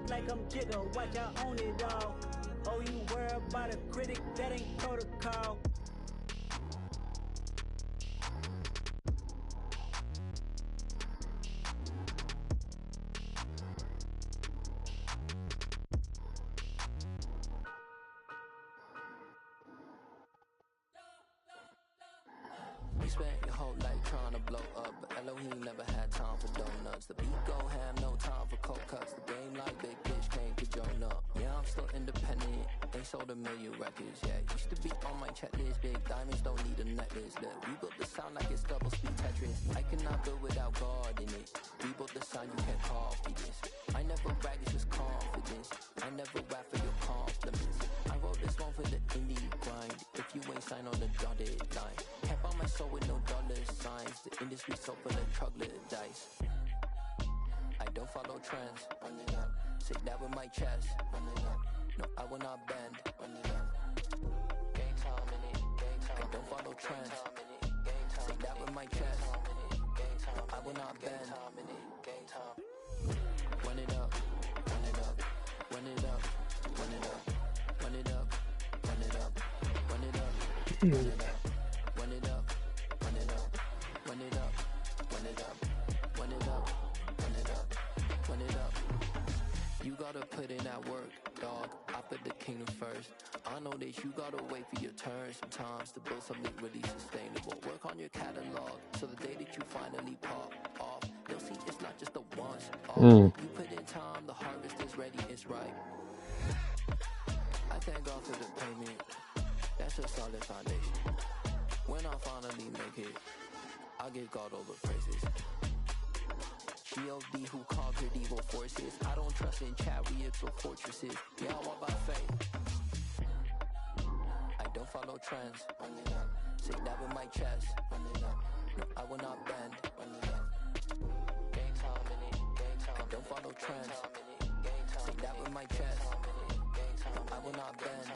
like I'm Jigga. Watch I own it all. Oh, you worry about a critic? That ain't protocol. You spent your whole life trying to blow up, but Elohim never had time for donuts. The beat go ham, no time for cold cuts. The game like Big Pitch came to join up. Yeah, I'm still independent, they sold 1 million records. Yeah, used to be on my checklist. Big diamonds don't need a necklace. Look, we built the sound like it's double speed Tetris. I cannot build without God in it. We built the sound, you can't copy this. I never brag, it's just confidence. I never rap for your compliments. I wrote this one for the indie grind. If you ain't signed on the dotted line, can't buy my soul with no dollar signs. The industry so full of troglodytes. I don't follow trends. Say that with my chest. No, I will not bend. Gang time in it. I don't follow trends. Say that with my chest. I will not bend. Run it up, run it up, run it up, run it up, run it up, run it up, run it up, run it up, run it up, run it up, run it up, run it up, run it up, run it up, run it up. You gotta put in that work, dog. I put the kingdom first. I know that you gotta wait for your turn sometimes to build something really sustainable. Work on your catalog so the day that you finally pop off, you'll see it's not just a once off. You put in time, the harvest is ready, it's ripe. I thank God for the payment. That's a solid foundation. When I finally make it, I'll give God all the praises. G.O.D. who conquered evil forces. I don't trust in chariots or fortresses. Yeah, I walk by faith. I don't follow trends. Say that with my chest. No, I will not bend. Gang time in it. I don't follow trends. Say that with my chest. I will not bend.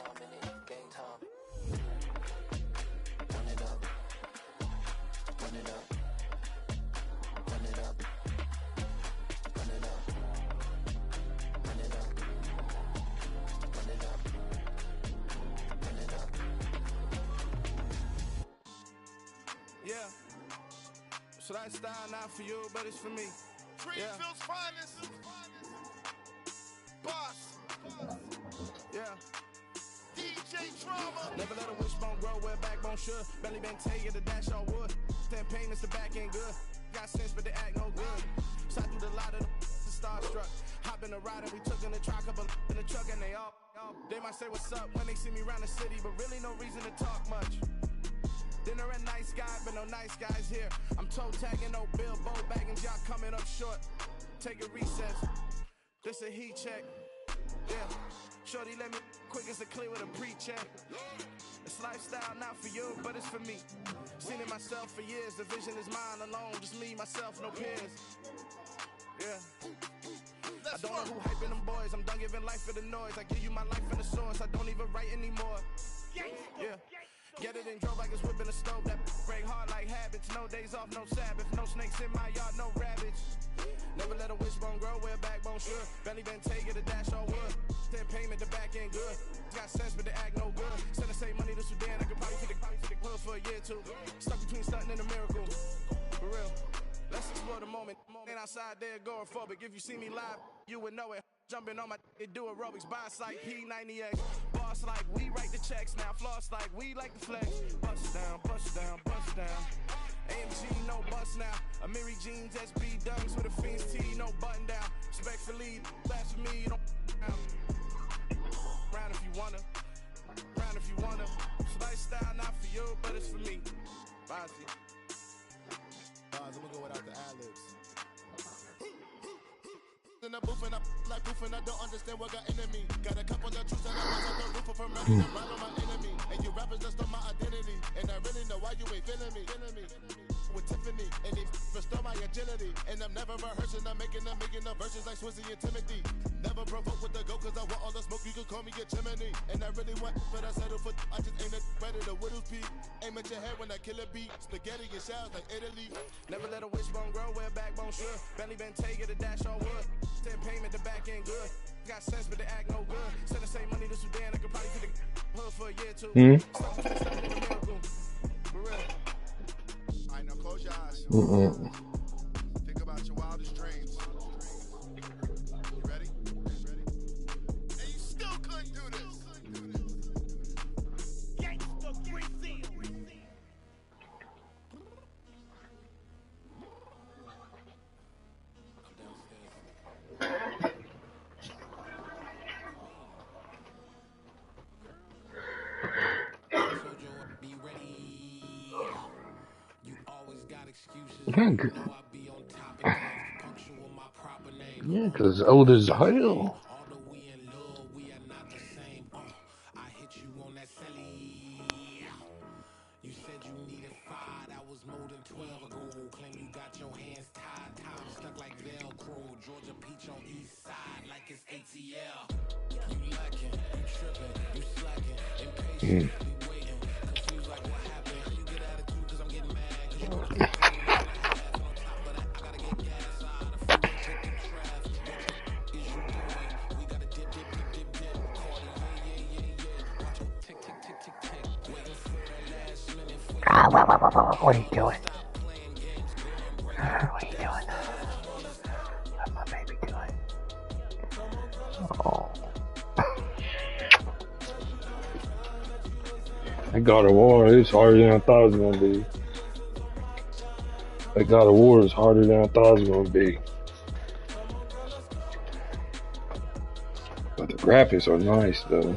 Run it up. Run it up. Run it up. Run it up. Run it up. Run it up. Run it up. Yeah. So that style not for you, but it's for me. Greenfield's finest. Boss. Yeah. DJ Drama. Never let a wishbone grow where a backbone should. Belly bang take it to dash all wood. 10 payments, the back ain't good. Got sense, but they act no good. Shot through the lot of the starstruck. Hop in the ride and we took in the truck up in the truck and they all. They might say what's up when they see me around the city, but really no reason to talk much. Dinner at Nice Guy, but no nice guys here. I'm toe tagging, no Bilbo bagging, y'all coming up short. Take a recess. This a heat check. Yeah. Shorty let me quick as a clear with a pre-check. It's lifestyle not for you, but it's for me. Seen it myself for years. The vision is mine alone. Just me, myself, no peers. Yeah. I don't know who hyping them boys. I'm done giving life for the noise. I give you my life in the source. I don't even write anymore. Yeah. Get it and drove like it's whipping a stove. That break hard like habits. No days off, no Sabbath. No snakes in my yard, no rabbits. Never let a wishbone grow where a backbone should. Belly been take it, a dash all wood. Then payment, the back end good. Got sense, but the act no good. Send the same money to Sudan. I could probably take the hood for a year or two. Stuck between stunting and a miracle. For real. Let's explore the moment. Ain't outside there agoraphobic. If you see me live, you would know it. Jumping on my do aerobics, buy like P90X. Boss like we write the checks now. Floss like we like the flex. Bust down, bust down, bust down. AMG, no bust now. Amiri jeans, SB dunks with a Fiends T, no button down. Respectfully, that's for me, you don't round if you wanna. Round if you wanna. It's lifestyle, not for you, but it's for me. Bonzi. I'm gonna go without the ad-libs. In the booth and I like proof and I don't understand what got into me. Got a couple of truths and I was on the roof of ready to ride on my enemy. And you rappers just on my identity. And I really know why you ain't feeling me. With Tiffany and they restore my agility. And I'm never rehearsing, I'm making the verses like Swizzy and Timothy. Never provoke with the go cause I want all the smoke, you can call me a chimney. And I really want, but I settle for, I just aim at better the widow's peak. Aim at your head when I kill a beat. Spaghetti and shells like Italy. Never let a wishbone grow where a backbone should. Belly been take it, a dash all wood. Then payment, the back end good. Got sense, but the act no good. Send the same money to Sudan, I could probably take the hood for a year or two. Stuck between stunting and a miracle. For real. Alright, now close your eyes. Think about your wildest dreams. You ready? And you still couldn't do this. Yeah, because old as hell. You said you needed 5, that was more than 12 ago. Claim you got your hands tied, time stuck like Velcro. Georgia Peach on east side like it's ATL. You lacking, you tripping, you slacking, impatient, you waiting, confused like what happened. You get attitude cause I'm getting mad, cause you gonna keep paying me on top of that, I gotta get gas out of the freeway, take the traffic. Is you doing? We gotta dip, Cardi, yeah. Watch your tick, waiting for that last minute for you. What are you doing? What are you doing? What's my baby doing? Oh. That God of War is harder than I thought it was going to be. That God of War is harder than I thought it was going to be. But the graphics are nice though.